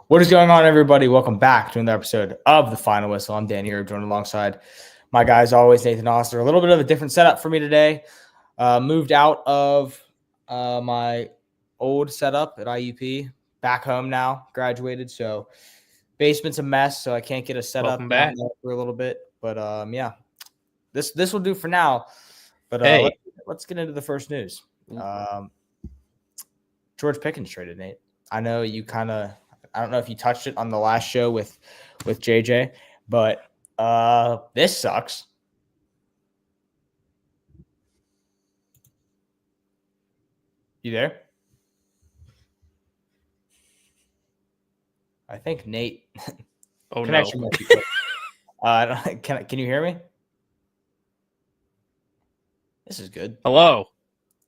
What is going on, everybody? Welcome back to another episode of The Final Whistle. I'm Dan here, joined alongside my guys, always, Nathan Oster. A little bit of a different setup for me today. Moved out of my old setup at IUP, back home now, graduated. So basement's a mess, so I can't get a setup Welcome down back. there for a little bit. But yeah, this will do for now. But Hey. let's get into the first news. George Pickens traded, Nate. I know you I don't know if you touched it on the last show with JJ, but this sucks. You there? I think Nate. Oh Connection no. might be quick. Can you hear me? This is good. Hello.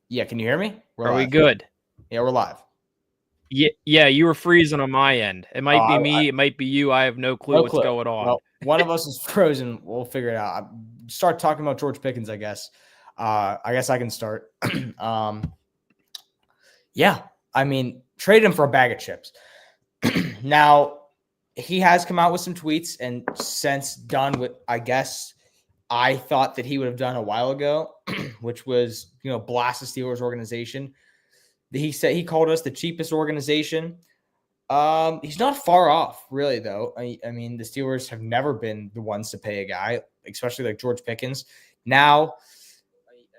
Yeah, can you hear me? Are we good? Yeah, we're live. Yeah, you were freezing on my end. It might be me. It might be you. I have no clue what's going on. Well, one of us is frozen. We'll figure it out. Start talking about George Pickens, I guess. I guess I can start. Yeah, I mean, trade him for a bag of chips. Now, he has come out with some tweets and since done what I guess I thought that he would have done a while ago, which was, blast the Steelers organization. He said he called us the cheapest organization. He's not far off, really, though. I mean, the Steelers have never been the ones to pay a guy, especially like George Pickens. Now,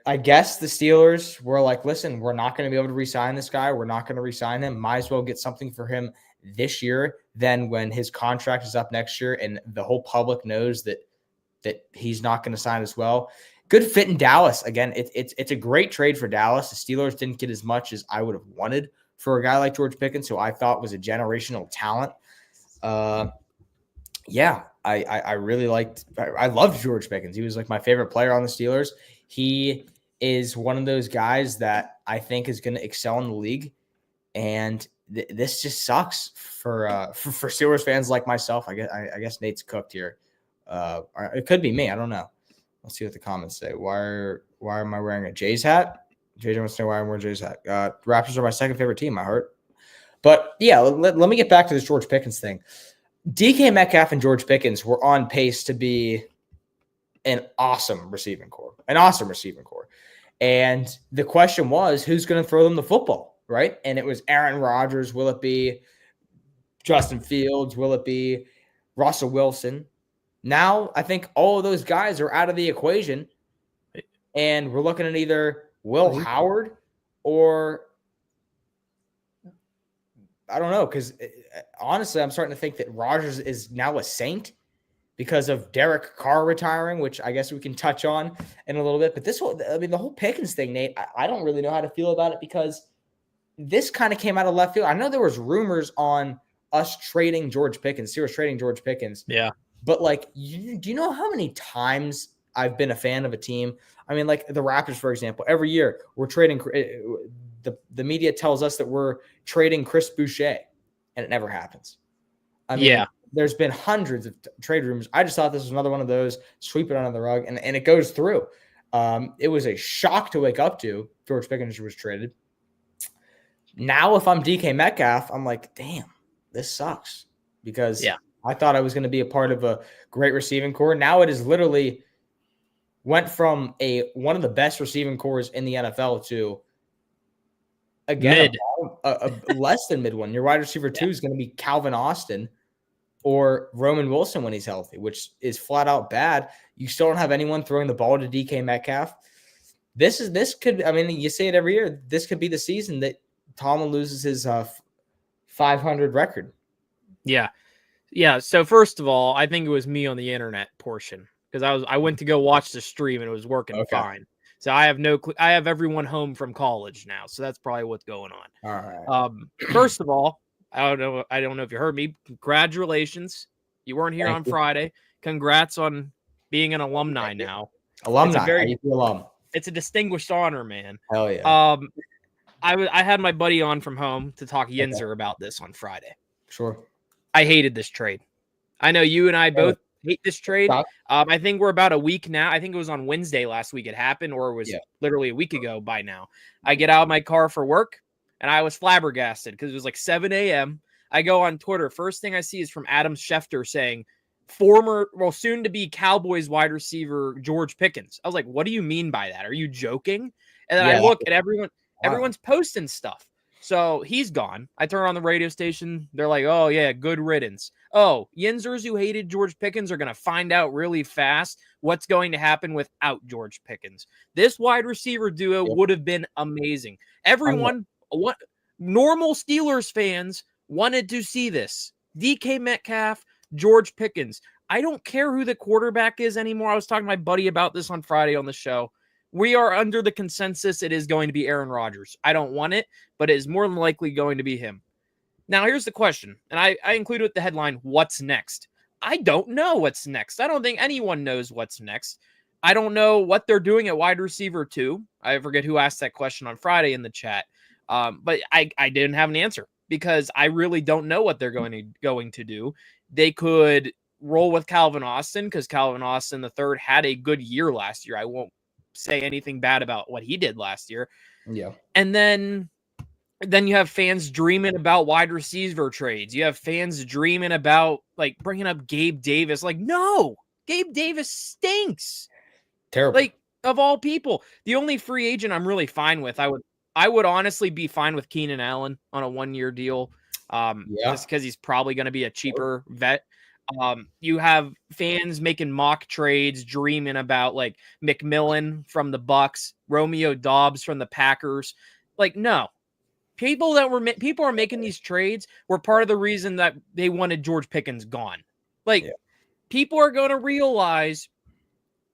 I guess the Steelers were like, listen, we're not going to be able to re-sign this guy. We're not going to re-sign him. Might as well get something for him this year. Then when his contract is up next year and the whole public knows that he's not going to sign as well. Good fit in Dallas. Again, it's a great trade for Dallas. The Steelers didn't get as much as I would have wanted for a guy like George Pickens, who I thought was a generational talent. Yeah, I really I loved George Pickens. He was like my favorite player on the Steelers. He is one of those guys that I think is going to excel in the league. And this just sucks for Steelers fans like myself. I guess Nate's cooked here. It could be me. I don't know. Let's see what the comments say. Why am I wearing a Jays hat? JJ wants to know why I'm wearing Jays hat. The Raptors are my second favorite team. I heard. But yeah, let me get back to this George Pickens thing. DK Metcalf and George Pickens were on pace to be an awesome receiving core. And the question was, who's going to throw them the football, right? And it was Aaron Rodgers. Will it be Justin Fields? Will it be Russell Wilson? Now, I think all of those guys are out of the equation, and we're looking at either Will Howard or I don't know, because honestly, I'm starting to think that Rodgers is now a saint because of Derek Carr retiring, which I guess we can touch on in a little bit. But the whole Pickens thing, Nate, I don't really know how to feel about it because this kind of came out of left field. I know there was rumors on us trading George Pickens. Steelers trading George Pickens. Yeah. But, do you know how many times I've been a fan of a team? I mean, like the Raptors, for example, every year we're trading the media tells us that we're trading Chris Boucher, and it never happens. I mean, there's been hundreds of trade rumors. I just thought this was another one of those, sweep it under the rug, and it goes through. It was a shock to wake up to. George Pickens was traded. Now, if I'm DK Metcalf, I'm like, damn, this sucks because I thought I was going to be a part of a great receiving core. Now it is literally went from one of the best receiving cores in the NFL to again a less than mid one. Your wide receiver 2 is going to be Calvin Austin or Roman Wilson when he's healthy, which is flat out bad. You still don't have anyone throwing the ball to DK Metcalf. This could, I mean, you say it every year. This could be the season that Tomlin loses his 500 record. Yeah. Yeah. So first of all, I think it was me on the internet portion because I went to go watch the stream and it was working fine. So I have no clue. I have everyone home from college now, so that's probably what's going on. All right. First of all, I don't know if you heard me. Congratulations. You weren't here on Friday. Congrats on being an alumni now. Alumni. It's a distinguished honor, man. Hell yeah. I had my buddy on from home to talk Yinzer about this on Friday. Sure. I hated this trade. I know you and I both hate this trade. I think we're about a week now. I think it was on Wednesday last week it happened, or it was literally a week ago by now. I get out of my car for work, and I was flabbergasted because it was like 7 a.m. I go on Twitter. First thing I see is from Adam Schefter saying, soon to be Cowboys wide receiver George Pickens. I was like, what do you mean by that? Are you joking? And then I look at everyone's posting stuff. So he's gone. I turn on the radio station. They're like, oh, yeah, good riddance. Oh, Yinzers who hated George Pickens are going to find out really fast what's going to happen without George Pickens. This wide receiver duo would have been amazing. Everyone, normal Steelers fans wanted to see this. DK Metcalf, George Pickens. I don't care who the quarterback is anymore. I was talking to my buddy about this on Friday on the show. We are under the consensus it is going to be Aaron Rodgers. I don't want it, but it is more than likely going to be him. Now, here's the question, and I included with the headline, what's next? I don't know what's next. I don't think anyone knows what's next. I don't know what they're doing at wide receiver 2. I forget who asked that question on Friday in the chat, but I didn't have an answer because I really don't know what they're going to do. They could roll with Calvin Austin because Calvin Austin III had a good year last year. I won't say anything bad about what he did last year. Yeah. And then you have fans dreaming about wide receiver trades. You have fans dreaming about like bringing up Gabe Davis. Like, no, Gabe Davis stinks. Terrible. Like, of all people, the only free agent I'm really fine with, I would honestly be fine with Keenan Allen on a 1-year deal. Just because he's probably going to be a cheaper vet. You have fans making mock trades, dreaming about like McMillan from the Bucks, Romeo Doubs from the Packers. Like, no, people are making these trades were part of the reason that they wanted George Pickens gone. Like, people are going to realize,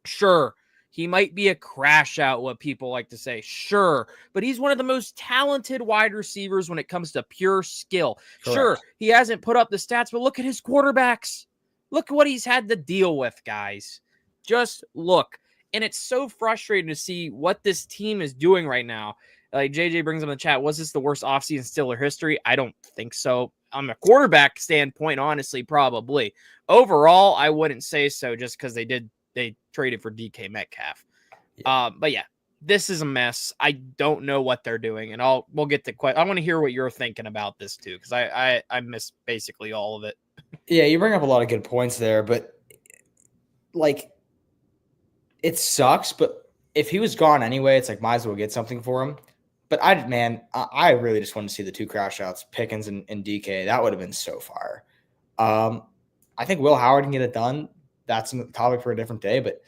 sure, he might be a crash out, what people like to say. Sure. But he's one of the most talented wide receivers when it comes to pure skill. Correct. Sure, he hasn't put up the stats, but look at his quarterbacks. Look what he's had to deal with, guys. Just look. And it's so frustrating to see what this team is doing right now. Like JJ brings up in the chat, was this the worst offseason in Steeler history? I don't think so. On a quarterback standpoint, honestly, probably. Overall, I wouldn't say so just because they traded for DK Metcalf. But yeah, this is a mess. I don't know what they're doing, and we'll get to I want to hear what you're thinking about this too, because I miss basically all of it. Yeah, you bring up a lot of good points there, but like it sucks. But if he was gone anyway, it's like might as well get something for him. But I really just wanted to see the 2 crash outs, Pickens and DK. That would have been so fire. I think Will Howard can get it done. That's a topic for a different day, but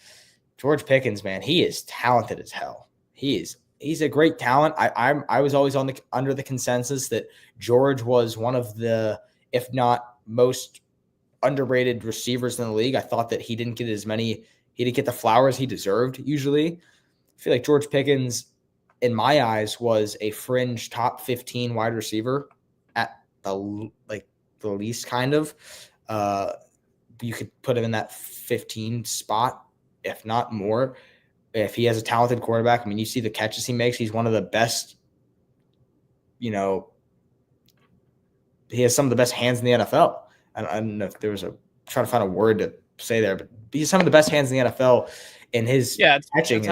George Pickens, man, he is talented as hell. He's a great talent. I was always under the consensus that George was one of the, if not most underrated receivers in the league. I thought that he didn't get the flowers he deserved usually. I feel like George Pickens, in my eyes, was a fringe top 15 wide receiver at the least kind of. You could put him in that 15 spot, if not more, if he has a talented quarterback. I mean, you see the catches he makes. He's one of the best, he has some of the best hands in the NFL. I don't know if there was trying to find a word to say there, but he's some of the best hands in the NFL, and his catching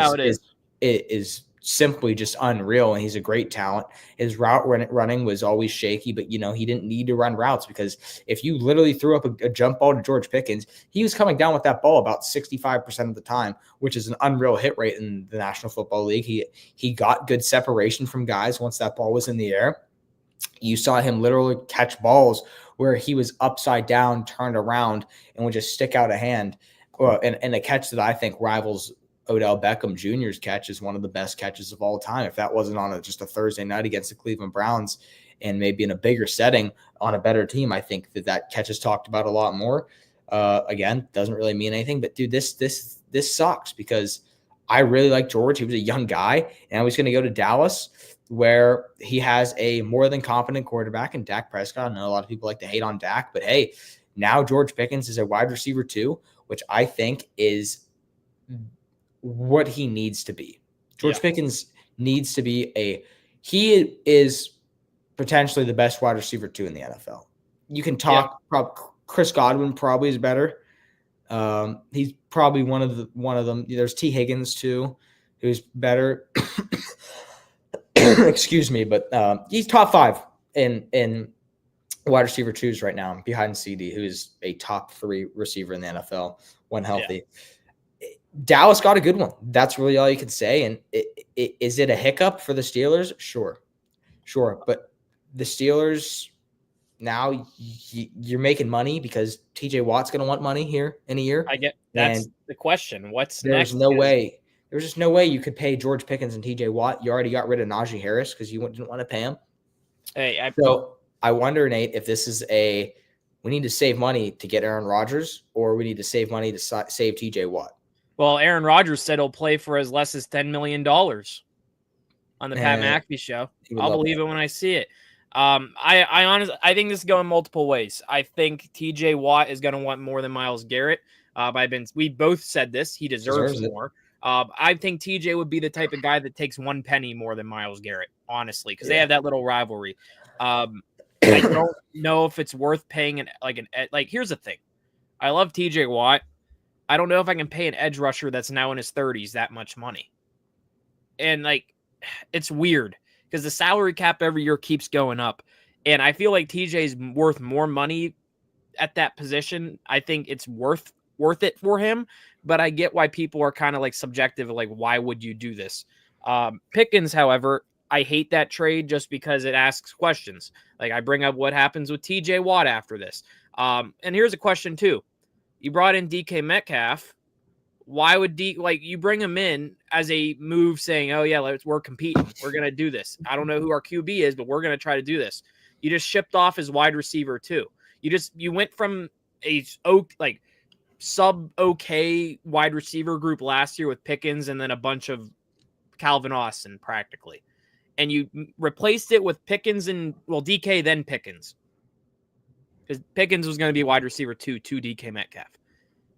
is simply just unreal, and he's a great talent. His route running was always shaky, but he didn't need to run routes, because if you literally threw up a jump ball to George Pickens, he was coming down with that ball about 65% of the time, which is an unreal hit rate in the National Football League. He got good separation from guys once that ball was in the air. You saw him literally catch balls where he was upside down, turned around, and would just stick out a hand. And a catch that I think rivals Odell Beckham Jr.'s catch is one of the best catches of all time. If that wasn't on just a Thursday night against the Cleveland Browns and maybe in a bigger setting on a better team, I think that catch is talked about a lot more. Again, doesn't really mean anything, but dude, this sucks because I really like George. He was a young guy, and I was going to go to Dallas, where he has a more than competent quarterback in Dak Prescott. I know a lot of people like to hate on Dak, but hey, now George Pickens is a wide receiver too, which I think is what he needs to be. George Pickens needs to be he is potentially the best wide receiver 2 in the NFL. You can talk, Chris Godwin probably is better. He's probably one of them. There's T. Higgins too, who's better. Excuse me, but he's top 5 in wide receiver 2s right now behind CD, who's a top 3 receiver in the NFL when healthy. Yeah. Dallas got a good one. That's really all you can say. And is it a hiccup for the Steelers? Sure. But the Steelers, now you're making money because TJ Watt's going to want money here in a year. I get that's the question. What's next? There's no way. There's just no way you could pay George Pickens and TJ Watt. You already got rid of Najee Harris because you didn't want to pay him. So I wonder, Nate, if this is we need to save money to get Aaron Rodgers, or we need to save money to save TJ Watt. Well, Aaron Rodgers said he'll play for as less as $10 million on the Pat McAfee show. I'll believe it when I see it. I honestly, I think this is going multiple ways. I think TJ Watt is going to want more than Myles Garrett. We both said this. He deserves more. I think TJ would be the type of guy that takes one penny more than Myles Garrett, honestly, because they have that little rivalry. I don't know if it's worth paying here's the thing. I love TJ Watt. I don't know if I can pay an edge rusher that's now in his 30s that much money. And it's weird because the salary cap every year keeps going up. And I feel like TJ is worth more money at that position. I think it's worth it for him, but I get why people are kind of subjective, why would you do this? Pickens, however, I hate that trade just because it asks questions. I bring up what happens with TJ Watt after this. And here's a question too. You brought in DK Metcalf. Why would you bring him in as a move saying, oh yeah, we're competing. We're going to do this. I don't know who our QB is, but we're going to try to do this. You just shipped off his wide receiver too. You went from a sub okay wide receiver group last year with Pickens and then a bunch of Calvin Austin practically. And you replaced it with Pickens and DK, then Pickens. Because Pickens was going to be wide receiver 2 to DK Metcalf.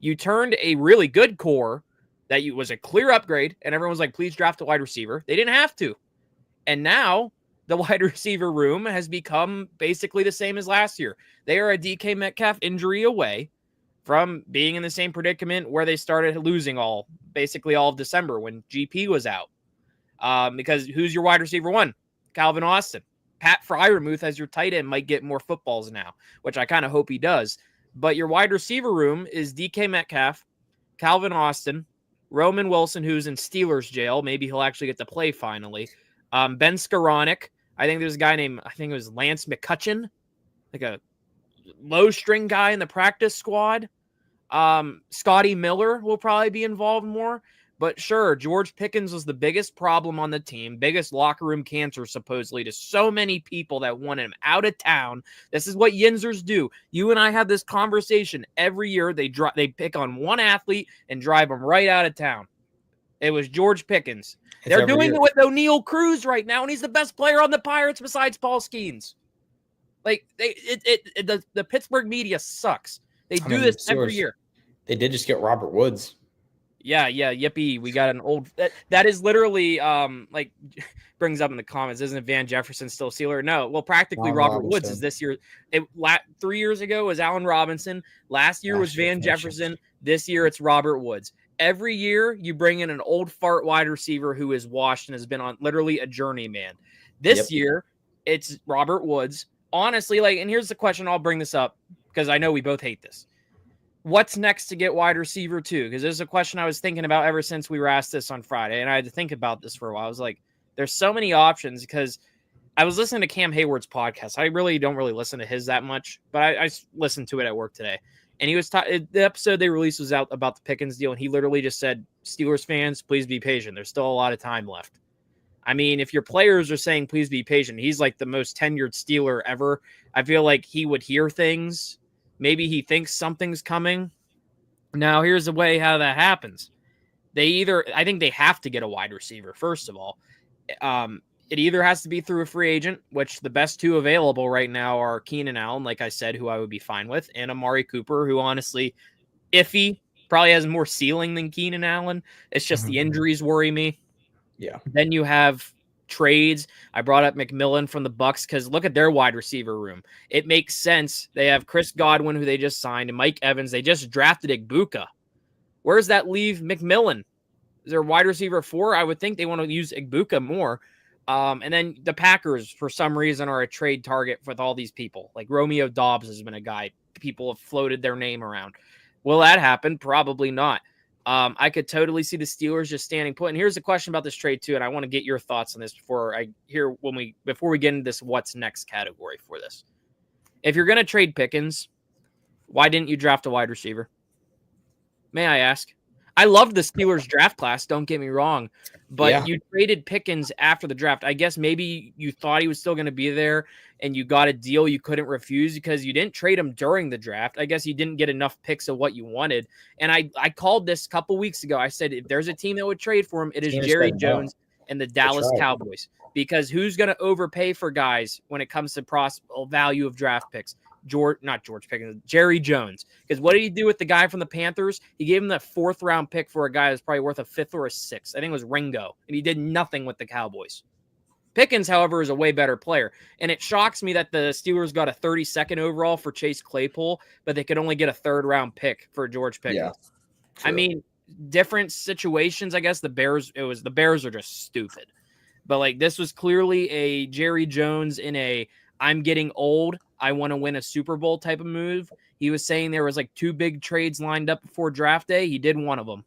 You turned a really good core that was a clear upgrade, and everyone was like, please draft a wide receiver. They didn't have to. And now the wide receiver room has become basically the same as last year. They are a DK Metcalf injury away from being in the same predicament where they started losing basically all of December when GP was out. Because who's your wide receiver 1? Calvin Austin. Pat Freiermuth as your tight end might get more footballs now, which I kind of hope he does. But your wide receiver room is DK Metcalf, Calvin Austin, Roman Wilson, who's in Steelers jail. Maybe he'll actually get to play finally. Ben Skoranek. I think there's a guy named, Lance McCutcheon, a low string guy in the practice squad. Scotty Miller will probably be involved more. But sure, George Pickens was the biggest problem on the team, biggest locker room cancer, supposedly, to so many people that want him out of town. This is what Yinzers do. You and I have this conversation every year. They pick on one athlete and drive him right out of town. It was George Pickens. They're doing it with O'Neal Cruz right now, and he's the best player on the Pirates besides Paul Skeens. The Pittsburgh media sucks. They do this every year. They did just get Robert Woods. Yeah, yippee. We got an old that is literally brings up in the comments, isn't it Van Jefferson still Steeler? No. Well, practically Robert Woods is this year. 3 years ago was Allen Robinson. Last year was Van Jefferson. This year it's Robert Woods. Every year you bring in an old fart wide receiver who is washed and has been on literally a journeyman. This year it's Robert Woods. Honestly, and here's the question, I'll bring this up because I know we both hate this. What's next to get wide receiver 2? Because this is a question I was thinking about ever since we were asked this on Friday, and I had to think about this for a while. I was like, there's so many options because I was listening to Cam Hayward's podcast. I really don't listen to his that much, but I listened to it at work today. And he was the episode they released was out about the Pickens deal, and he literally just said, Steelers fans, please be patient. There's still a lot of time left. I mean, if your players are saying, please be patient, he's like the most tenured Steeler ever. I feel like he would hear things. Maybe he thinks something's coming. Now, here's the way how that happens. I think they have to get a wide receiver, first of all. It either has to be through a free agent, which the best 2 available right now are Keenan Allen, like I said, who I would be fine with, and Amari Cooper, who honestly, iffy, probably has more ceiling than Keenan Allen. It's just the injuries worry me. Yeah. Then you have trades. I brought up McMillan from the Bucks because look at their wide receiver room. It makes sense. They have Chris Godwin, who they just signed, and Mike Evans. They just drafted Igbuka. Where does that leave McMillan? Is there a wide receiver 4? I would think they want to use Igbuka more. And then the Packers, for some reason, are a trade target with all these people. Like Romeo Dobbs has been a guy people have floated their name around. Will that happen? Probably not. I could totally see the Steelers just standing put. And here's a question about this trade too, and I want to get your thoughts on this before we get into this what's next category for this. If you're going to trade Pickens, why didn't you draft a wide receiver? May I ask? I loved the Steelers draft class, don't get me wrong, but you traded Pickens after the draft. I guess maybe you thought he was still going to be there and you got a deal you couldn't refuse because you didn't trade him during the draft. I guess you didn't get enough picks of what you wanted. And I called this a couple weeks ago. I said, if there's a team that would trade for him, it is Jerry Jones and the Dallas Cowboys, because who's going to overpay for guys when it comes to value of draft picks? Not George Pickens, Jerry Jones. Because what did he do with the guy from the Panthers? He gave him that 4th round pick for a guy that's probably worth a 5th or a 6th. I think it was Ringo. And he did nothing with the Cowboys. Pickens, however, is a way better player. And it shocks me that the Steelers got a 32nd overall for Chase Claypool, but they could only get a 3rd round pick for George Pickens. Yeah, I mean, different situations, I guess. The Bears are just stupid. But like this was clearly a Jerry Jones in a I'm getting old, I want to win a Super Bowl type of move. He was saying there was like 2 big trades lined up before draft day. He did one of them.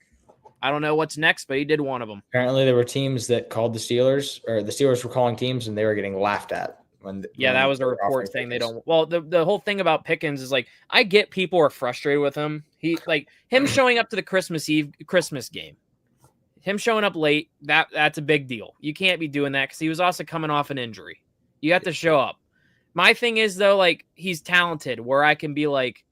I don't know what's next, but he did one of them. Apparently there were teams that called the Steelers, or the Steelers were calling teams, and they were getting laughed at. That was a report saying they don't. Well, the whole thing about Pickens is like, I get people are frustrated with him. He like him showing up to the Christmas game. Him showing up late, that's a big deal. You can't be doing that because he was also coming off an injury. You have to show up. My thing is, though, like, he's talented where I can be like,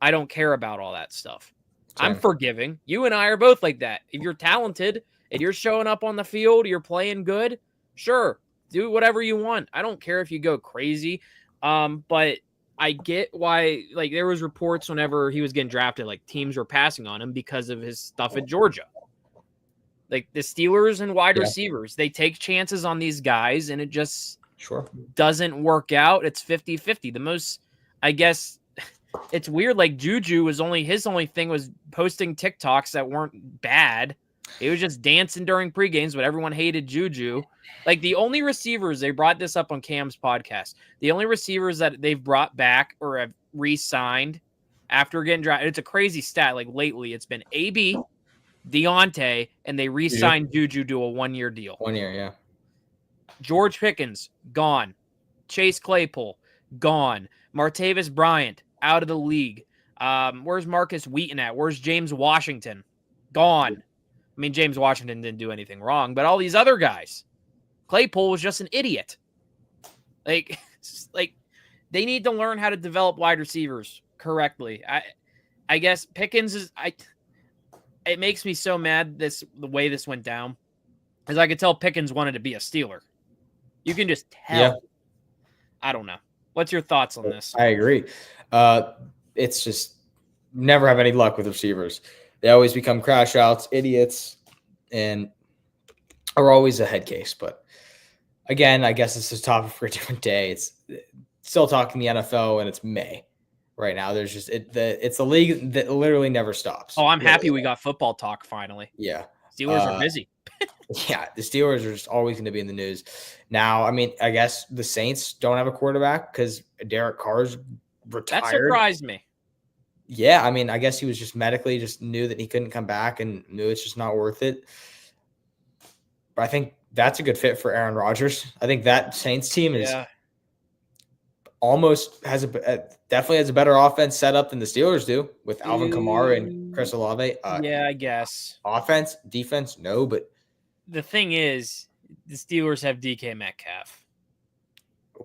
I don't care about all that stuff. Same. I'm forgiving. You and I are both like that. If you're talented and you're showing up on the field, you're playing good, sure, do whatever you want. I don't care if you go crazy. But I get why, like, there was reports whenever he was getting drafted, like, teams were passing on him because of his stuff at Georgia. Like, the Steelers and wide receivers, they take chances on these guys, and it just doesn't work out. It's 50-50. The most, I guess, it's weird. Like Juju was his only thing was posting TikToks that weren't bad. He was just dancing during pregames, but everyone hated Juju. Like the only receivers, they brought this up on Cam's podcast, the only receivers that they've brought back or have re-signed after getting drafted, it's a crazy stat. Like lately, it's been AB, Deontay, and they re-signed Juju to a 1-year deal. 1 year, yeah. George Pickens, gone. Chase Claypool, gone. Martavis Bryant, out of the league. Where's Marcus Wheaton at? Where's James Washington? Gone. I mean, James Washington didn't do anything wrong, but all these other guys. Claypool was just an idiot. Like they need to learn how to develop wide receivers correctly. I guess Pickens is it makes me so mad the way this went down. Because I could tell Pickens wanted to be a Steeler. You can just tell. Yeah. I don't know. What's your thoughts on this? I agree. It's just never have any luck with receivers. They always become crash outs, idiots, and are always a head case. But again, I guess it's a topic for a different day. It's still talking the NFL, and it's May right now. There's just it's a league that literally never stops. Oh, I'm happy we got football talk finally. Yeah, Steelers are busy. Yeah, the Steelers are just always going to be in the news. Now, I mean, I guess the Saints don't have a quarterback because Derek Carr's retired. That surprised me. Yeah, I mean, I guess he was just medically just knew that he couldn't come back and knew it's just not worth it. But I think that's a good fit for Aaron Rodgers. I think that Saints team is almost definitely has a better offense set up than the Steelers do with Alvin Kamara and Chris Olave. I guess. Offense, defense, no, but the thing is, the Steelers have DK Metcalf.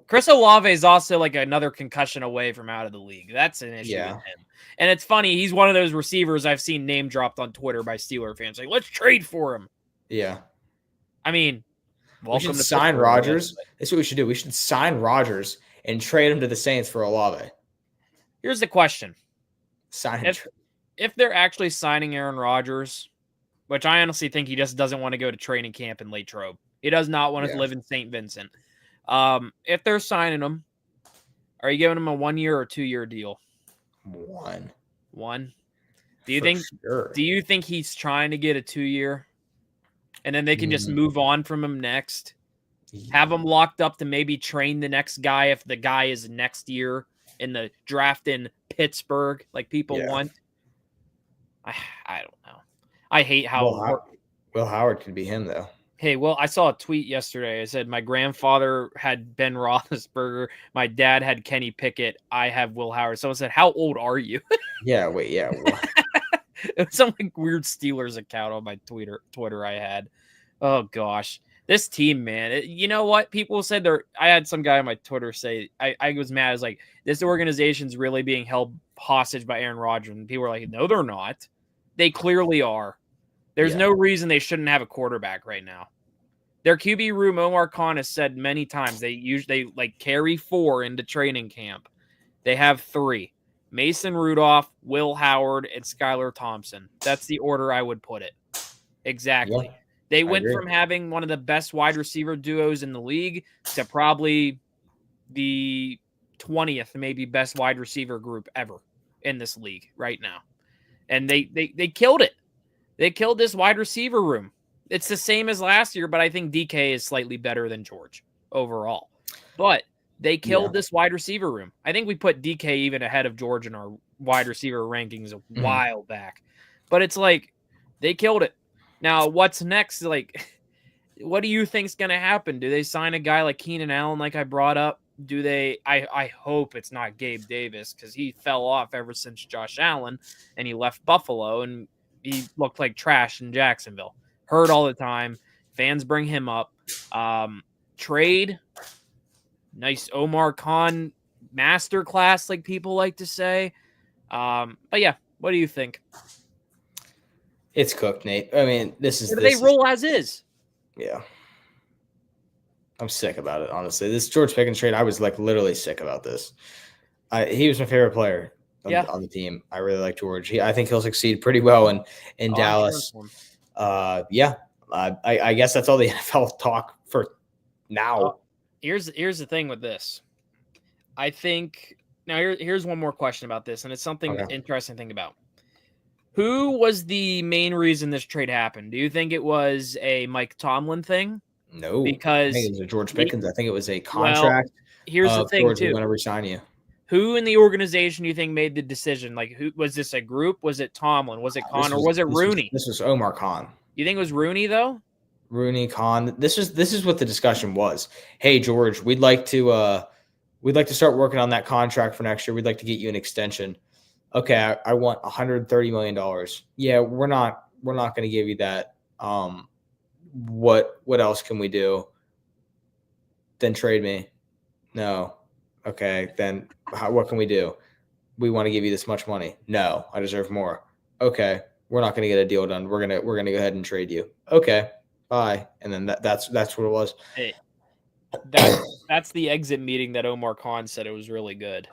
Chris Olave is also like another concussion away from out of the league. That's an issue with him. And it's funny, he's one of those receivers I've seen name dropped on Twitter by Steeler fans. Like, let's trade for him. Yeah. I mean, we should sign Rodgers. That's what we should do. We should sign Rodgers and trade him to the Saints for Olave. Here's the question. Sign him. If they're actually signing Aaron Rodgers, which I honestly think he just doesn't want to go to training camp in Latrobe. He does not want to live in St. Vincent. If they're signing him, are you giving him a 1-year or 2-year deal? One. Do you think he's trying to get a 2-year? And then they can just move on from him next? Have him locked up to maybe train the next guy if the guy is next year in the draft in Pittsburgh, like people want. I don't know. I hate how Will Howard could be him though. Hey, well, I saw a tweet yesterday. I said my grandfather had Ben Roethlisberger, my dad had Kenny Pickett, I have Will Howard. Someone said, "How old are you?" Yeah, wait, yeah. It was some like weird Steelers account on my Twitter I had. Oh gosh, this team, man. You know what? People said I had some guy on my Twitter say I was mad. I was like, this organization's really being held hostage by Aaron Rodgers, and people were like, no, they're not. They clearly are. There's no reason they shouldn't have a quarterback right now. Their QB room, Omar Khan has said many times, they like carry 4 into training camp. They have 3. Mason Rudolph, Will Howard, and Skylar Thompson. That's the order I would put it. Exactly. Yeah, they went from having one of the best wide receiver duos in the league to probably the 20th, maybe best wide receiver group ever in this league right now. And they killed it. They killed this wide receiver room. It's the same as last year, but I think DK is slightly better than George overall. But they killed this wide receiver room. I think we put DK even ahead of George in our wide receiver rankings a while back. But it's like they killed it. Now, what's next? Like, what do you think's going to happen? Do they sign a guy like Keenan Allen, like I brought up? Do they? I hope it's not Gabe Davis because he fell off ever since Josh Allen and he left Buffalo and he looked like trash in Jacksonville. Hurt all the time. Fans bring him up. Trade. Nice Omar Khan masterclass, like people like to say. But yeah, what do you think? It's cooked, Nate. I mean, they roll as is. Yeah. I'm sick about it, honestly. This George Pickens trade, I was like literally sick about this. He was my favorite player on the team. I really like George. I think he'll succeed pretty well in Dallas. Sure. I guess that's all the NFL talk for now. Here's the thing with this. I think now here's one more question about this, and it's something interesting to think about. Who was the main reason this trade happened? Do you think it was a Mike Tomlin thing? No, because I think it was a George Pickens. I think it was a contract. Well, here's the thing, George, too. We want to resign you. Who in the organization do you think made the decision? Like, who was this? A group? Was it Tomlin? Was it Khan? Or was it Rooney? This was Omar Khan. You think it was Rooney though? Rooney, Khan. This is what the discussion was. Hey, George, we'd like to start working on that contract for next year. We'd like to get you an extension. Okay, I want $130 million. Yeah, we're not going to give you that. What else can we do? Then trade me. No. Okay, then what can we do? We want to give you this much money. No, I deserve more. Okay, we're not going to get a deal done. We're gonna go ahead and trade you. Okay, bye. And then that's what it was. Hey, that's the exit meeting that Omar Khan said it was really good.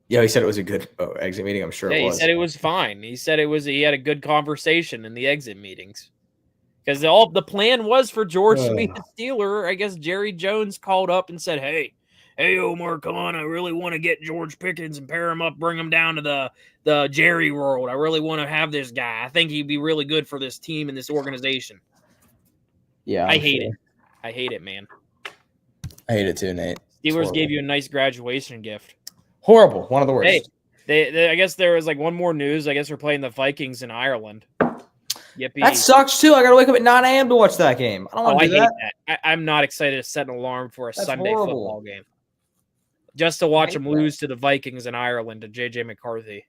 Yeah, he said it was a good exit meeting. I'm sure it was. He said it was fine. He said he had a good conversation in the exit meetings. Because the plan was for George to be the Steeler. I guess Jerry Jones called up and said, hey, Omar Khan, I really want to get George Pickens and pair him up, bring him down to the Jerry world. I really want to have this guy. I think he'd be really good for this team and this organization. Yeah, I hate it. I hate it, man. I hate it too, Nate. Steelers gave you a nice graduation gift. Horrible. One of the worst. Hey, I guess there was like one more news. I guess they're playing the Vikings in Ireland. Yippee. That sucks too. I got to wake up at 9 a.m. to watch that game. I don't want to do that. Hate that. I'm not excited to set an alarm for a Sunday football game. Just to watch them lose to the Vikings in Ireland to J.J. McCarthy.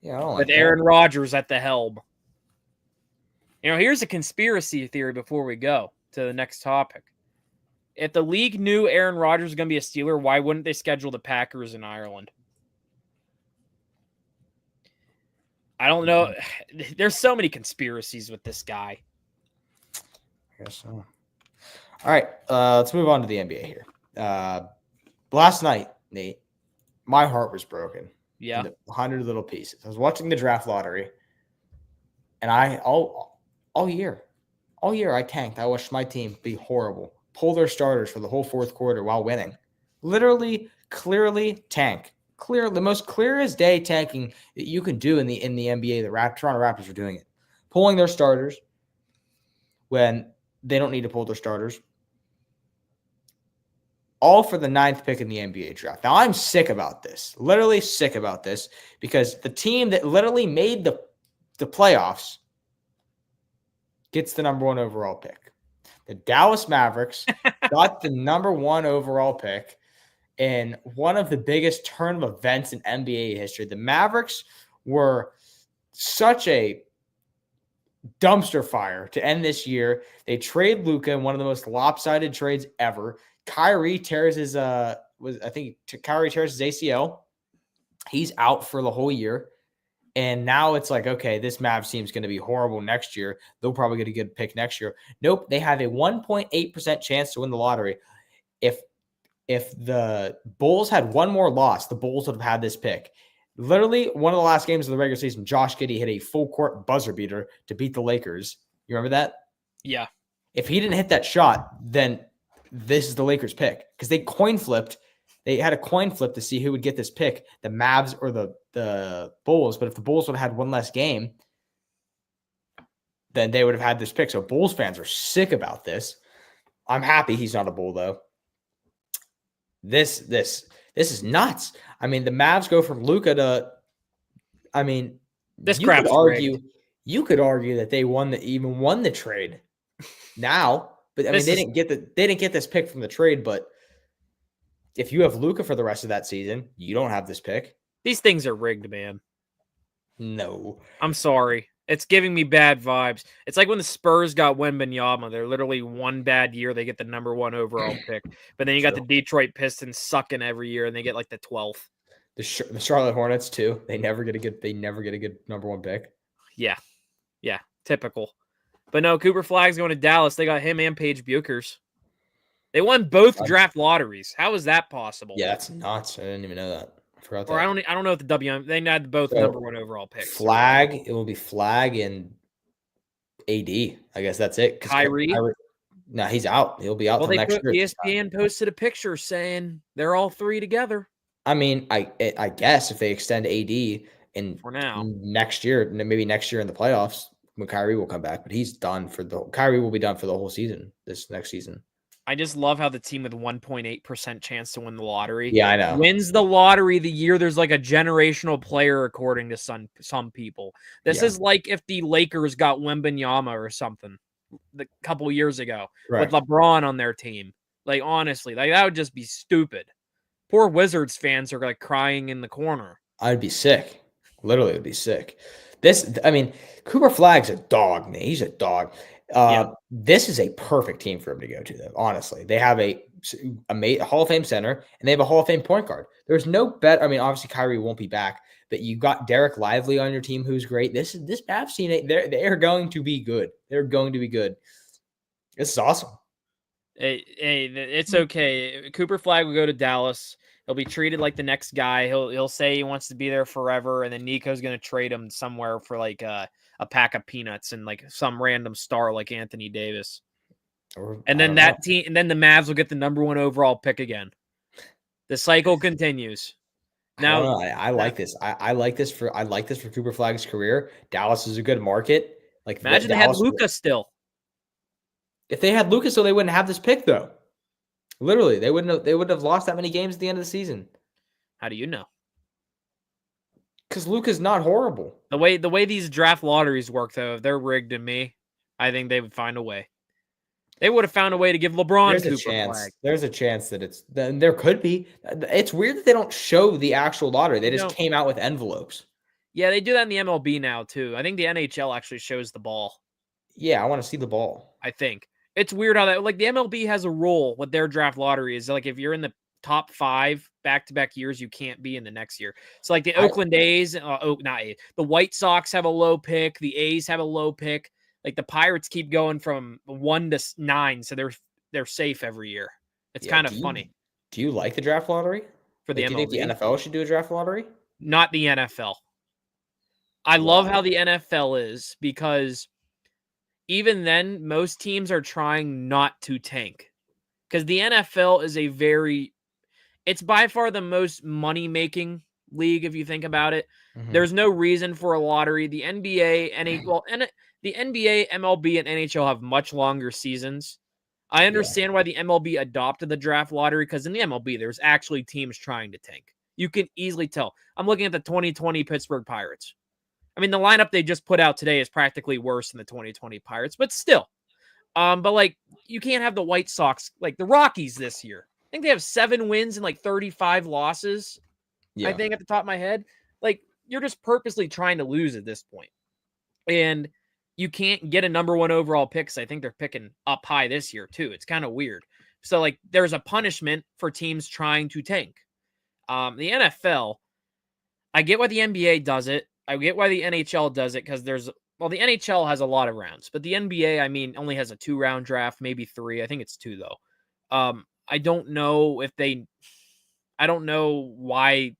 Yeah, I don't like with Aaron Rodgers at the helm. Here's a conspiracy theory before we go to the next topic. If the league knew Aaron Rodgers was going to be a Steeler, why wouldn't they schedule the Packers in Ireland? I don't know. There's so many conspiracies with this guy. I guess so. All right, let's move on to the NBA here. Last night, Nate, my heart was broken. Yeah. Into 100 little pieces. I was watching the draft lottery, and all year I tanked. I watched my team be horrible, pull their starters for the whole fourth quarter while winning. Literally, clearly tank. The most clearest day tanking that you can do in the NBA. The Toronto Raptors are doing it, pulling their starters when they don't need to pull their starters. all for the 9th pick in the NBA draft. Now, I'm sick about this, literally sick about this, because the team that literally made the playoffs gets the number 1 overall pick. The Dallas Mavericks got the number 1 overall pick in one of the biggest turn of events in NBA history. The Mavericks were such a dumpster fire to end this year. They trade Luka in one of the most lopsided trades ever. Kyrie tears his Kyrie tears his ACL. He's out for the whole year. And now it's like, okay, this Mavs team is going to be horrible next year. They'll probably get a good pick next year. Nope, they have a 1.8% chance to win the lottery. If the Bulls had one more loss, the Bulls would have had this pick. Literally, one of the last games of the regular season, Josh Giddey hit a full court buzzer beater to beat the Lakers. You remember that? Yeah. If he didn't hit that shot, then this is the Lakers pick, because they coin flipped. They had a coin flip to see who would get this pick, the Mavs or the Bulls. But if the Bulls would have had one less game, then they would have had this pick. So Bulls fans are sick about this. I'm happy he's not a Bull, though. This is nuts. I mean, the Mavs go from Luka to, I mean, this you crap's could argue rigged. You could argue that they even won the trade now, but I mean, they didn't get this pick from the trade. But if you have Luka for the rest of that season, you don't have this pick. These things are rigged, man. No, I'm sorry. It's giving me bad vibes. It's like when the Spurs got Wembanyama. They're literally one bad year. They get the number 1 overall pick. But then you got the Detroit Pistons sucking every year, and they get like the 12th. The Charlotte Hornets, too. They never get a good number 1 pick. Yeah. Yeah. Typical. But no, Cooper Flagg's going to Dallas. They got him and Paige Buchers. They won both draft lotteries. How is that possible? Yeah, that's nuts. I didn't even know that. I forgot that. Or I don't know if the WM. They had both number 1 overall picks. Flagg. It will be Flagg and AD. I guess that's it. Kyrie. No, he's out. He'll be out till next year. ESPN posted a picture saying they're all 3 together. I mean, I guess if they extend AD in for now next year, maybe next year in the playoffs when Kyrie will come back, but he's done Kyrie will be done for the whole season this next season. I just love how the team with 1.8% chance to win the lottery. Yeah, I know. Wins the lottery the year there's like a generational player, according to some people. This is like if the Lakers got Wembanyama or something a couple years ago with LeBron on their team. Like, honestly, like that would just be stupid. Poor Wizards fans are like crying in the corner. I'd be sick. Literally, would be sick. Cooper Flagg's a dog, man. He's a dog. This is a perfect team for him to go to, though. Honestly, they have a Hall of Fame center and they have a Hall of Fame point guard. There's no bet. I mean, obviously Kyrie won't be back, but you got Derek Lively on your team, who's great. This Mavs team, they're going to be good. They're going to be good. This is awesome. Hey, it's okay. Cooper Flagg will go to Dallas. He'll be treated like the next guy. He'll say he wants to be there forever, and then Nico's going to trade him somewhere for like a pack of peanuts and like some random star like Anthony Davis. And then the Mavs will get the number 1 overall pick again. The cycle continues. Now I like this. I like this for Cooper Flagg's career. Dallas is a good market. Like, imagine they had Luka still. If they had Luka, so they wouldn't have this pick though. Literally, they wouldn't have lost that many games at the end of the season. How do you know? Because Luka's not horrible. The way these draft lotteries work, though, if they're rigged to me, I think they would find a way. They would have found a way to give LeBron Cooper Flag. There's a chance that there could be. It's weird that they don't show the actual lottery. They just came out with envelopes. Yeah, they do that in the MLB now, too. I think the NHL actually shows the ball. Yeah, I want to see the ball. I think. It's weird how that, like, the MLB has a rule with their draft lottery is like if you're in the top 5 back-to-back years, you can't be in the next year. So like the Oakland A's, the White Sox have a low pick, the A's have a low pick. Like the Pirates keep going from 1 to 9, so they're safe every year. It's kind of funny. Do you like the draft lottery for the MLB? Do you think the NFL should do a draft lottery? Not the NFL. I love how the NFL is because even then, most teams are trying not to tank because the NFL is it's by far the most money-making league if you think about it. Mm-hmm. There's no reason for a lottery. The NBA, the NBA, MLB, and NHL have much longer seasons. I understand why the MLB adopted the draft lottery, because in the MLB, there's actually teams trying to tank. You can easily tell. I'm looking at the 2020 Pittsburgh Pirates. I mean, the lineup they just put out today is practically worse than the 2020 Pirates, but still. But like, you can't have the White Sox, like the Rockies this year. I think they have 7 wins and like 35 losses. Yeah. I think at the top of my head, like, you're just purposely trying to lose at this point. And you can't get a number 1 overall pick, because I think they're picking up high this year too. It's kind of weird. So like, there's a punishment for teams trying to tank. The NFL, I get why the NBA does it. I get why the NHL does it, because the NHL has a lot of rounds, but the NBA, I mean, only has a 2-round draft, maybe 3. I think it's 2 though. I don't know why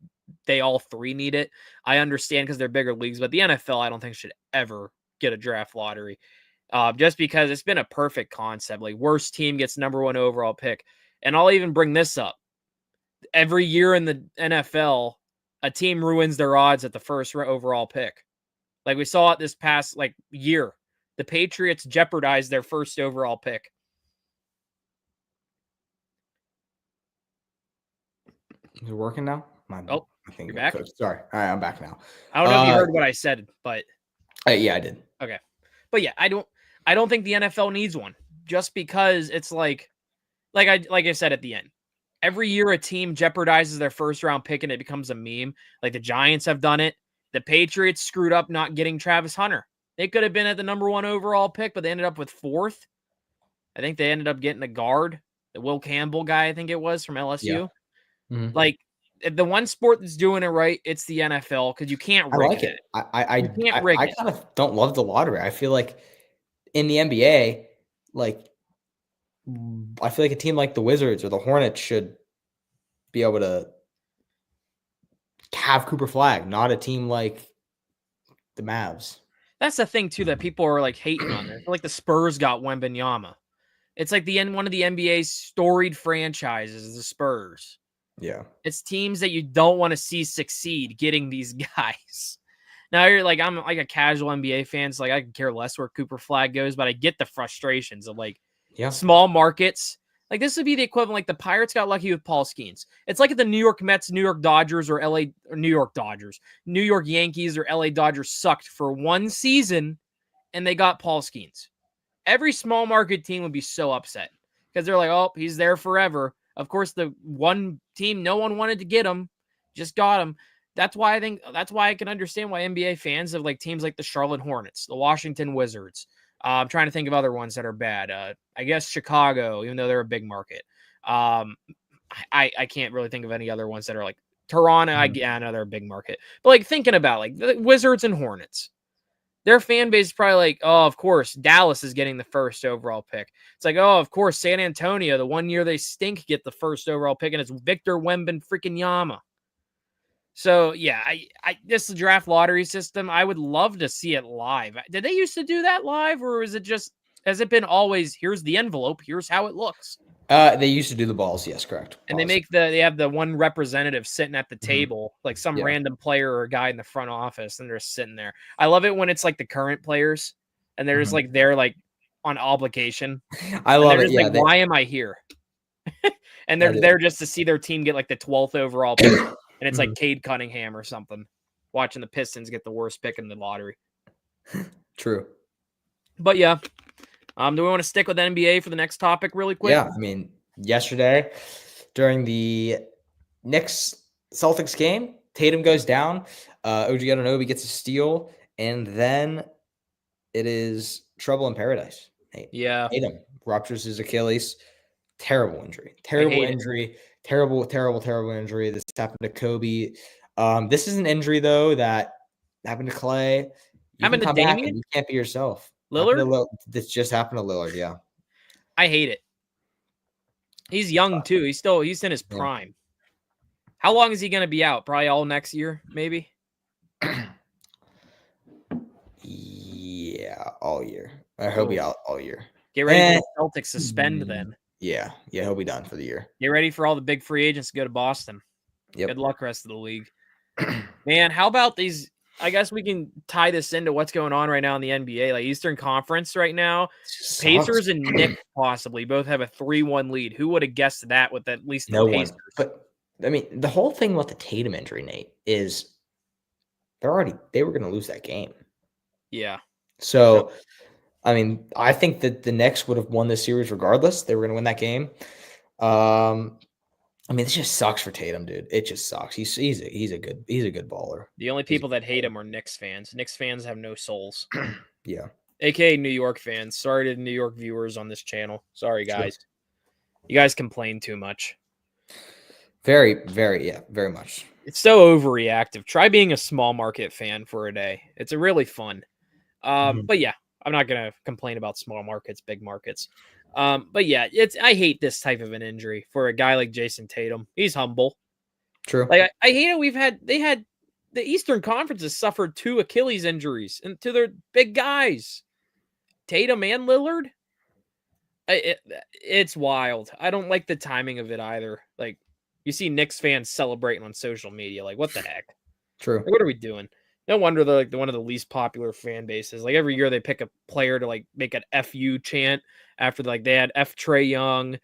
they all 3 need it. I understand because they're bigger leagues, but the NFL, I don't think should ever get a draft lottery. Just because it's been a perfect concept. Like, worst team gets number 1 overall pick. And I'll even bring this up. Every year in the NFL, a team ruins their odds at the first overall pick. Like, we saw it this past year. The Patriots jeopardized their first overall pick. Is it working now? I think you're back. Sorry. All right, I'm back now. I don't know if you heard what I said, but yeah, I did. Okay, but yeah, I don't think the NFL needs one, just because it's like I said at the end. Every year, a team jeopardizes their first round pick and it becomes a meme. Like, the Giants have done it. The Patriots screwed up not getting Travis Hunter. They could have been at the number 1 overall pick, but they ended up with 4th. I think they ended up getting a guard, the Will Campbell guy, I think it was, from LSU. Yeah. Mm-hmm. Like, the one sport that's doing it right, it's the NFL, because you can't rig it. I kind of don't love the lottery. I feel like in the NBA, I feel like a team like the Wizards or the Hornets should be able to have Cooper Flagg, not a team like the Mavs. That's the thing too that people are hating on. Like, the Spurs got Wembanyama. It's like one of the NBA's storied franchises is the Spurs. Yeah, it's teams that you don't want to see succeed getting these guys. Now you're I'm a casual NBA fan, so I could care less where Cooper Flagg goes, but I get the frustrations of small markets. This would be the equivalent. The Pirates got lucky with Paul Skeens. It's like if the New York Mets, New York Dodgers, or New York Yankees or LA Dodgers sucked for 1 season and they got Paul Skeens. Every small market team would be so upset because they're like, oh, he's there forever. Of course, the one team no one wanted to get him just got him. That's why I can understand why NBA fans of teams like the Charlotte Hornets, the Washington Wizards. I'm trying to think of other ones that are bad. I guess Chicago, even though they're a big market. I can't really think of any other ones that are Toronto. I know they're a big market. But thinking about the Wizards and Hornets, their fan base is probably oh, of course, Dallas is getting the first overall pick. It's oh, of course, San Antonio, the one year they stink, get the first overall pick, and it's Victor Wembanyama. So, yeah, this draft lottery system, I would love to see it live. Did they used to do that live, or is it just, has it been always, here's the envelope, here's how it looks? They used to do the balls, yes, correct. And they have the one representative sitting at the table, some random player or guy in the front office, and they're sitting there. I love it when it's the current players, and they're just they're on obligation. I love it. Yeah, why am I here? And they're there just to see their team get the 12th overall pick. And it's Cade Cunningham or something, watching the Pistons get the worst pick in the lottery. True. But yeah, do we want to stick with NBA for the next topic really quick? Yeah, I mean, yesterday during the Knicks Celtics game, Tatum goes down. OG Anunoby gets a steal, and then it is trouble in paradise. Yeah. Tatum ruptures his Achilles. Terrible injury. Terrible injury. Terrible injury. This happened to Kobe. This is an injury, though, that happened to Clay. Happened to Damian? You can't be yourself. Lillard? This just happened to Lillard, yeah. I hate it. He's young, too. He's in his prime. How long is he going to be out? Probably all next year, maybe? Yeah, all year. I hope he'll be out all year. Get ready for the Celtics suspend then. Yeah, he'll be done for the year. Get ready for all the big free agents to go to Boston. Yep. Good luck, rest of the league. Man, how about these? I guess we can tie this into what's going on right now in the NBA, like Eastern Conference right now. Pacers and Knicks possibly both have a 3-1 lead. Who would have guessed that with at least the Pacers? One. But I mean, the whole thing about the Tatum injury, Nate, is they were going to lose that game. Yeah. So, I mean, I think that the Knicks would have won this series regardless. They were going to win that game. I mean, this just sucks for Tatum, dude. It just sucks. He's a good baller. The only people that hate him are Knicks fans. Knicks fans have no souls. Yeah. AKA New York fans. Sorry to the New York viewers on this channel. Sorry, guys. Sure. You guys complain too much. Very, very much. It's so overreactive. Try being a small market fan for a day. It's really fun. But yeah, I'm not gonna complain about small markets, big markets. But yeah, I hate this type of an injury for a guy like Jason Tatum. He's humble. True. Like I hate it. They had the Eastern Conference has suffered 2 Achilles injuries and to their big guys, Tatum and Lillard. It's wild. I don't like the timing of it either. Like you see Knicks fans celebrating on social media. Like what the heck? True. Like, what are we doing? No wonder they're like one of the least popular fan bases. Like every year they pick a player to like make an FU chant after like they had F Trae Young.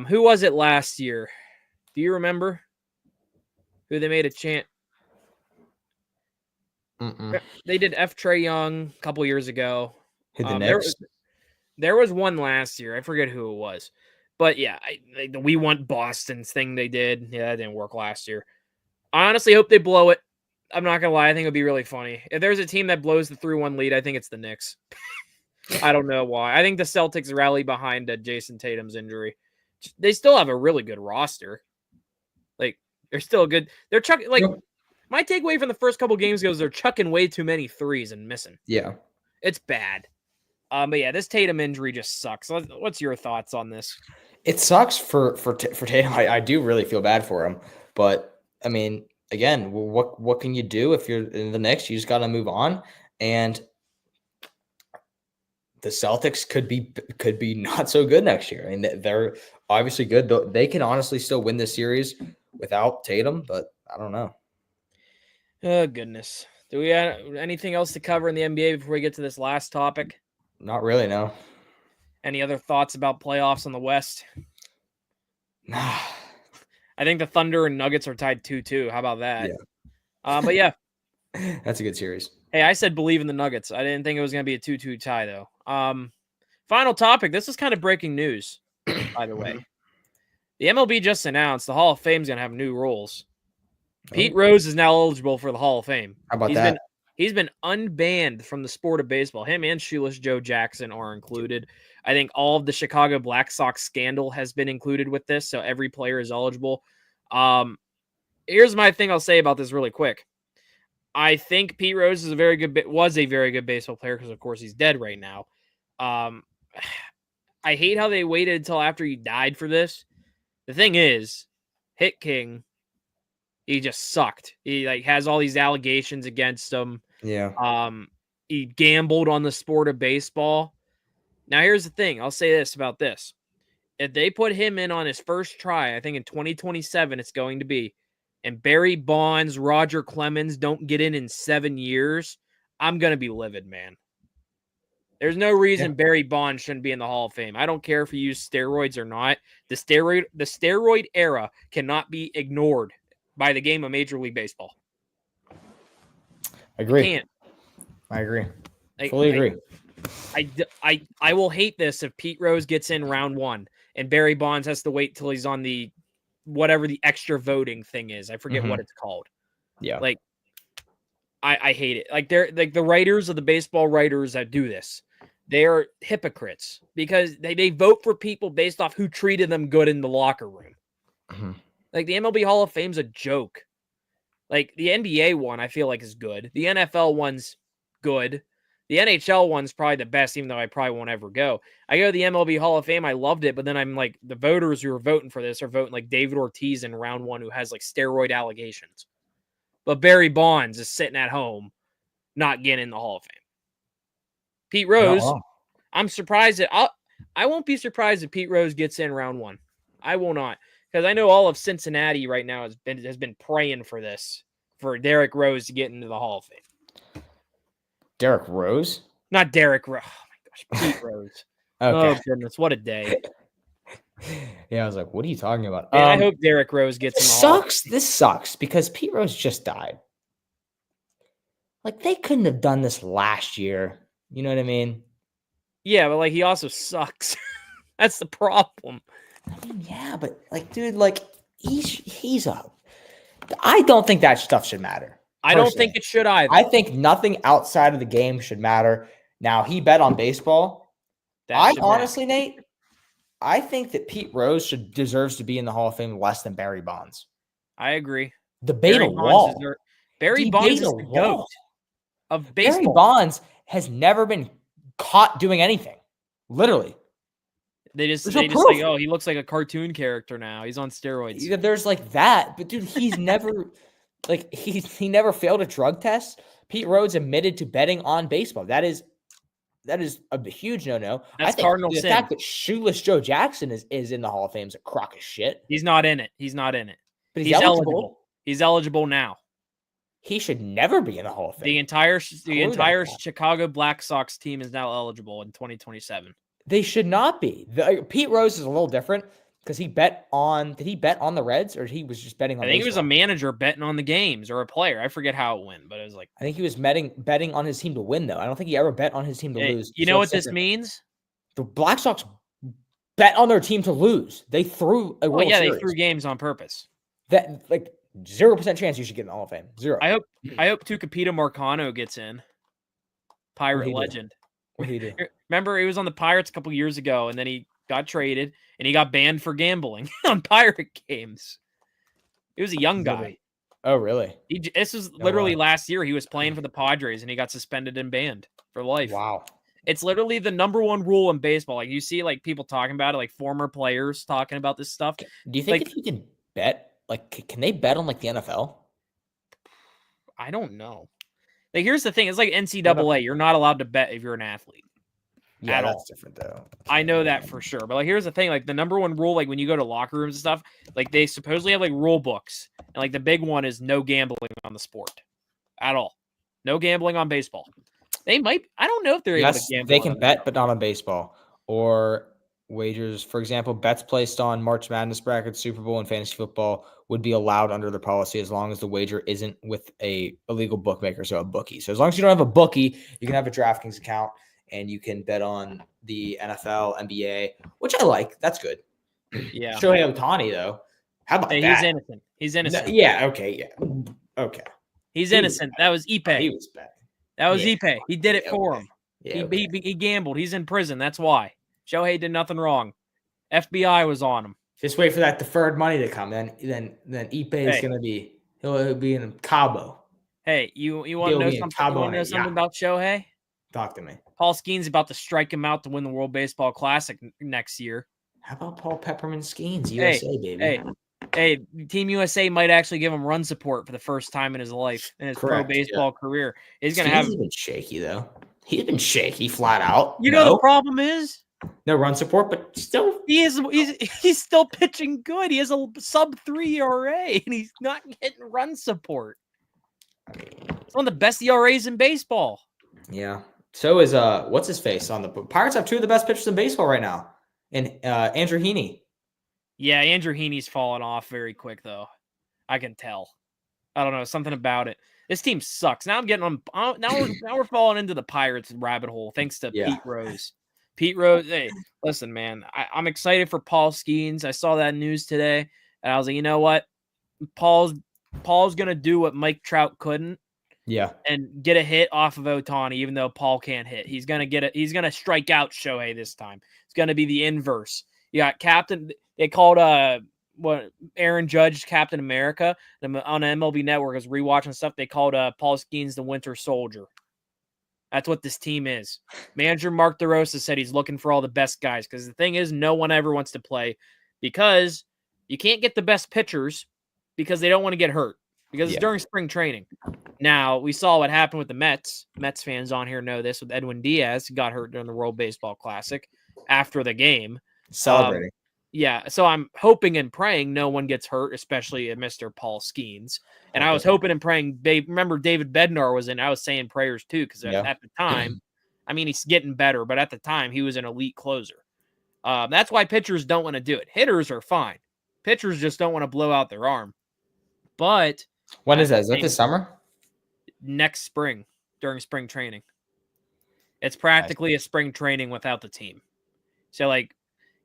Who was it last year? Do you remember who they made a chant? They did F Trae Young a couple years ago. There was one last year. I forget who it was. But yeah, the We Want Boston's thing they did. Yeah, that didn't work last year. I honestly hope they blow it. I'm not going to lie. I think it would be really funny. If there's a team that blows the 3-1 lead, I think it's the Knicks. I don't know why. I think the Celtics rally behind Jason Tatum's injury. They still have a really good roster. Like, they're still good. They're chucking, like, my takeaway from the first couple games goes they're chucking way too many threes and missing. Yeah. It's bad. But yeah, this Tatum injury just sucks. What's your thoughts on this? It sucks for Tatum. I do really feel bad for him. But, I mean, again, what can you do if you're in the Knicks? You just got to move on. And the Celtics could be not so good next year. I mean, they're obviously good. They can honestly still win this series without Tatum, but I don't know. Oh, goodness. Do we have anything else to cover in the NBA before we get to this last topic? Not really, no. Any other thoughts about playoffs in the West? Nah. I think the Thunder and Nuggets are tied 2-2. How about that? Yeah. But yeah. That's a good series. Hey, I said believe in the Nuggets. I didn't think it was going to be a 2-2 tie, though. Final topic. This is kind of breaking news, by the way. The MLB just announced the Hall of Fame is going to have new rules. Pete Rose is now eligible for the Hall of Fame. How about that? He's been unbanned from the sport of baseball. Him and Shoeless Joe Jackson are included. I think all of the Chicago Black Sox scandal has been included with this, so every player is eligible. Here's my thing I'll say about this really quick. I think Pete Rose is was a very good baseball player because, of course, he's dead right now. I hate how they waited until after he died for this. The thing is, Hit King, he just sucked. He has all these allegations against him. Yeah. He gambled on the sport of baseball. Now, here's the thing. I'll say this about this. If they put him in on his first try, I think in 2027 it's going to be, and Barry Bonds, Roger Clemens don't get in 7 years, I'm going to be livid, man. There's no reason Barry Bonds shouldn't be in the Hall of Fame. I don't care if he used steroids or not. The steroid era cannot be ignored by the game of Major League Baseball. I agree. Can't. I agree. Fully agree. I will hate this if Pete Rose gets in round 1 and Barry Bonds has to wait till he's on the whatever the extra voting thing is. I forget what it's called. Yeah. Like I hate it. Like they're like the writers of the baseball writers that do this. They are hypocrites because they vote for people based off who treated them good in the locker room. Mm-hmm. Like the MLB Hall of Fame's a joke. Like the NBA one, I feel like is good. The NFL one's good. The NHL one's probably the best, even though I probably won't ever go. I go to the MLB Hall of Fame. I loved it, but then I'm like, the voters who are voting for this are voting like David Ortiz in round 1, who has like steroid allegations. But Barry Bonds is sitting at home, not getting in the Hall of Fame. Pete Rose, I'm surprised that I won't be surprised if Pete Rose gets in round 1. I will not, because I know all of Cincinnati right now has been praying for this. for Derrick Rose to get into the Hall of Fame. Derrick Rose? Not Derrick Rose. Oh my gosh, Pete Rose. Okay. Oh goodness, what a day. Yeah, I was like, what are you talking about? Man, I hope Derrick Rose gets in the Hall of Fame. This sucks because Pete Rose just died. Like, they couldn't have done this last year. You know what I mean? Yeah, but like he also sucks. That's the problem. I mean, yeah, but like, dude, like he's a. I don't think that stuff should matter. I don't think it should either. I think nothing outside of the game should matter. Now, he bet on baseball. Honestly, Nate, I think that Pete Rose deserves to be in the Hall of Fame less than Barry Bonds. I agree. Debate a wall. Barry Bonds is the GOAT of baseball. Barry Bonds has never been caught doing anything. Literally. They just like, oh, he looks like a cartoon character now. He's on steroids. Yeah, there's like that, but dude, he's never like he never failed a drug test. Pete Rose admitted to betting on baseball. That is a huge no-no. That's cardinal sin. The fact that Shoeless Joe Jackson is in the Hall of Fame is a crock of shit. He's not in it. He's not in it. But he's eligible. He's eligible now. He should never be in the Hall of Fame. The entire Chicago Black Sox team is now eligible in 2027. They should not be. Pete Rose is a little different because he bet on. Did he bet on the Reds or he was just betting on? I think he was a manager betting on the games or a player. I forget how it went, but it was like I think he was betting on his team to win though. I don't think he ever bet on his team to lose. You know what this means? The Black Sox bet on their team to lose. They threw a World Series. They threw games on purpose. That like 0% chance you should get in the Hall of Fame. 0. I hope Tucupita Marcano gets in. Pirate legend. What did he do? Remember, he was on the Pirates a couple years ago, and then he got traded, and he got banned for gambling on Pirate games. He was a young guy. Oh, really? This was literally last year. He was playing for the Padres, and he got suspended and banned for life. Wow. It's literally the number one rule in baseball. Like, you see, like, people talking about it, like former players talking about this stuff. Do you think if you can bet, like, can they bet on, like, the NFL? I don't know. Like, here's the thing. It's like NCAA. You're not allowed to bet if you're an athlete. Yeah, that's different, though. I know that for sure. But, like, here's the thing. Like, the number one rule, like, when you go to locker rooms and stuff, like, they supposedly have, like, rule books. And, like, the big one is no gambling on the sport at all. No gambling on baseball. They might. I don't know if they're able to gamble. They can bet, but not on baseball. Or wagers, for example, bets placed on March Madness brackets, Super Bowl, and fantasy football would be allowed under their policy as long as the wager isn't with a illegal bookmaker, so a bookie. So as long as you don't have a bookie, you can have a DraftKings account and you can bet on the NFL, NBA, which I like. That's good. Yeah. Shohei Ohtani, though. How about that? He's innocent. He's innocent. No, yeah. Okay. Yeah. Okay. He's innocent. That was Ipe. He was bad. That was Ipe. He did it for him. Yeah, he gambled. He's in prison. That's why. Shohei did nothing wrong. FBI was on him. Just wait for that deferred money to come. Then Ipe is going to be he'll be in Cabo. Hey, you want to know something? You want to know something about Shohei? Talk to me. Paul Skeens about to strike him out to win the World Baseball Classic next year. How about Paul Peppermint Skeens, USA, baby? Hey, Team USA might actually give him run support for the first time in his life, in his pro baseball career. He's going to have. He's been shaky, though. He's been shaky flat out. You know the problem is? No run support, but still. He's still pitching good. He has a sub-3 ERA, and he's not getting run support. It's one of the best ERAs in baseball. Yeah. So is what's his face on the Pirates have two of the best pitchers in baseball right now, and Andrew Heaney. Yeah, Andrew Heaney's fallen off very quick though. I can tell. I don't know, something about it. This team sucks. Now I'm getting on. Now we're falling into the Pirates rabbit hole thanks to Pete Rose. Pete Rose. Hey, listen, man. I'm excited for Paul Skeens. I saw that news today, and I was like, you know what? Paul's gonna do what Mike Trout couldn't. Yeah. And get a hit off of Ohtani, even though Paul can't hit. He's gonna get it. He's gonna strike out Shohei this time. It's gonna be the inverse. You got Captain. They called Aaron Judge Captain America on MLB Network. I was rewatching stuff. They called Paul Skeens the Winter Soldier. That's what this team is. Manager Mark DeRosa said he's looking for all the best guys because the thing is, no one ever wants to play because you can't get the best pitchers because they don't want to get hurt because it's during spring training. Now, we saw what happened with the Mets. Mets fans on here know this with Edwin Diaz. He got hurt during the World Baseball Classic after the game. Celebrating. Yeah, so I'm hoping and praying no one gets hurt, especially Mr. Paul Skeens. And I was hoping and praying. Remember, David Bednar was in. I was saying prayers too because at the time, I mean, he's getting better, but at the time he was an elite closer. That's why pitchers don't want to do it. Hitters are fine. Pitchers just don't want to blow out their arm. But when is that? Is that this summer? Next spring, during spring training. It's practically a spring training without the team. So, like,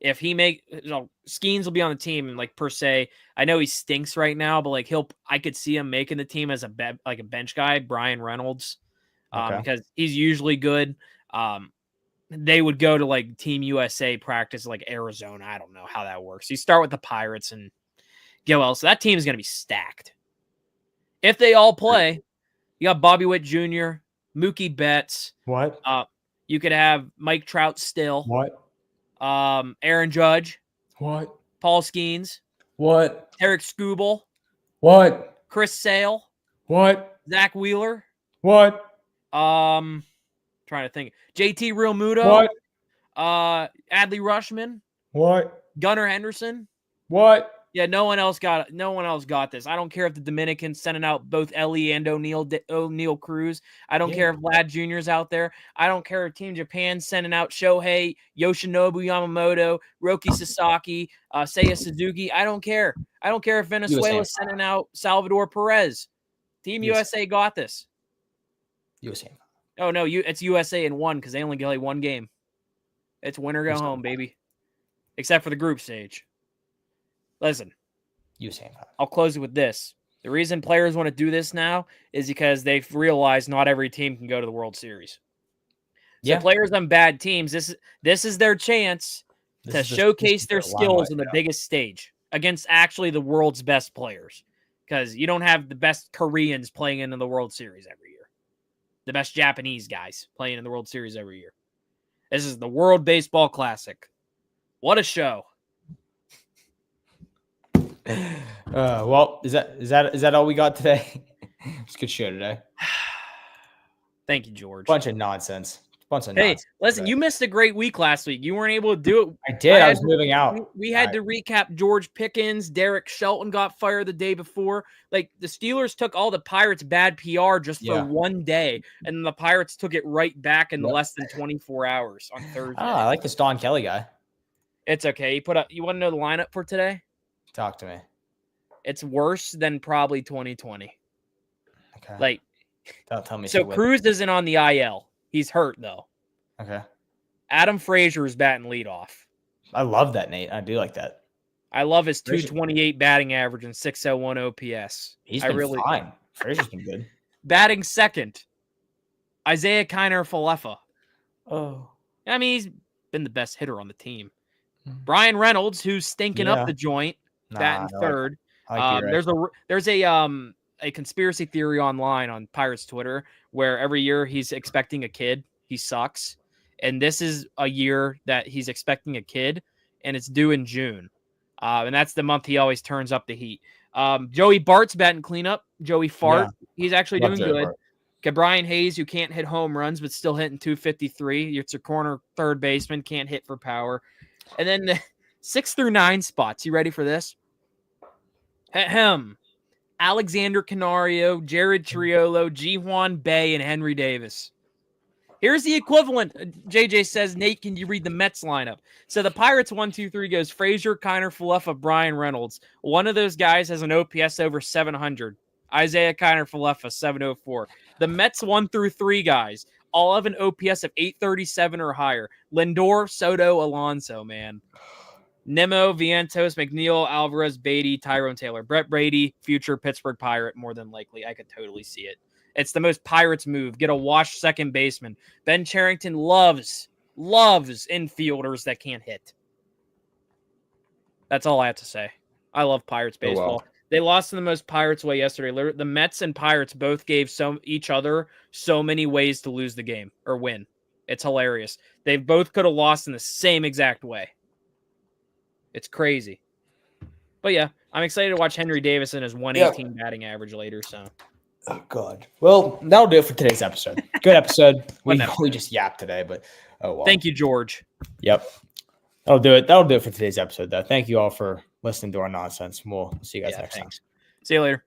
if he Skeens will be on the team, and like per se, I know he stinks right now, but like I could see him making the team as a bench guy, Brian Reynolds, because he's usually good. They would go to like Team USA practice, like Arizona. I don't know how that works. You start with the Pirates and go else. So that team is going to be stacked. If they all play, you got Bobby Witt Jr., Mookie Betts. What? You could have Mike Trout still. What? Aaron Judge. What? Paul Skeens. What? Eric Skubal. What? Chris Sale. What? Zach Wheeler. What? Trying to think. JT Realmuto. What? Adley Rushman. What? Gunnar Henderson. What? Yeah, no one else got this. I don't care if the Dominicans sending out both Ellie and O'Neal Cruz. I don't care if Vlad Jr.'s out there. I don't care if Team Japan sending out Shohei, Yoshinobu Yamamoto, Roki Sasaki, Seiya Suzuki. I don't care. I don't care if Venezuela's sending out Salvador Perez. Team USA got this. USA. Oh, no, it's USA in one because they only play one game. It's win or go home, baby. Except for the group stage. Listen, I'll close it with this. The reason players want to do this now is because they've realized not every team can go to the World Series. So players on bad teams, this is their chance to showcase their skills on the biggest stage against actually the world's best players. Because you don't have the best Koreans playing in the World Series every year. The best Japanese guys playing in the World Series every year. This is the World Baseball Classic. What a show. Well, is that all we got today? It's a good show today. Thank you, George. Bunch of nonsense. Hey, listen, you missed a great week last week. You weren't able to do it. I did. I was moving out. We had to recap George Pickens. Derek Shelton got fired the day before. Like, the Steelers took all the Pirates' bad PR just for one day, and the Pirates took it right back in less than 24 hours on Thursday. Oh, I like this Don Kelly guy. It's okay. You want to know the lineup for today? Talk to me. It's worse than probably 2020. Okay. Like, don't tell me. So Cruz isn't on the IL. He's hurt though. Okay. Adam Frazier is batting leadoff. I love that, Nate. I do like that. I love his 228 batting average and 601 OPS. He's been fine. Frazier's been good. Batting second, Isaiah Kiner Falefa. Oh. I mean, he's been the best hitter on the team. Brian Reynolds, who's stinking up the joint, batting third. There's a conspiracy theory online on Pirates Twitter where every year he's expecting a kid. He sucks. And this is a year that he's expecting a kid, and it's due in June. And that's the month he always turns up the heat. Joey Bart's batting cleanup. Joey Fart. Yeah. He's actually doing good. Brian Hayes, who can't hit home runs, but still hitting 253. It's your corner third baseman, can't hit for power. And then the 6 through 9 spots. You ready for this? Alexander Canario, Jared Triolo, Ji-Hwan Bae, and Henry Davis. Here's the equivalent. JJ says, Nate, can you read the Mets lineup? So the Pirates 1, 2, 3 goes Frazier, Kiner, Falefa, Brian Reynolds. One of those guys has an OPS over 700. Isaiah Kiner Falefa, 704. The Mets 1 through 3 guys all have an OPS of 837 or higher. Lindor, Soto, Alonso, man. Nemo, Vientos, McNeil, Alvarez, Beatty, Tyrone Taylor, Brett Brady, future Pittsburgh Pirate, more than likely. I could totally see it. It's the most Pirates move. Get a washed second baseman. Ben Cherington loves infielders that can't hit. That's all I have to say. I love Pirates baseball. Oh, wow. They lost in the most Pirates way yesterday. The Mets and Pirates both gave each other so many ways to lose the game or win. It's hilarious. They both could have lost in the same exact way. It's crazy. But yeah, I'm excited to watch Henry Davis and his 118 batting average later. So, oh god. Well, that'll do it for today's episode. Good episode. We just yapped today, but oh well. Thank you, George. Yep. That'll do it. That'll do it for today's episode, though. Thank you all for listening to our nonsense. We'll see you guys next time. See you later.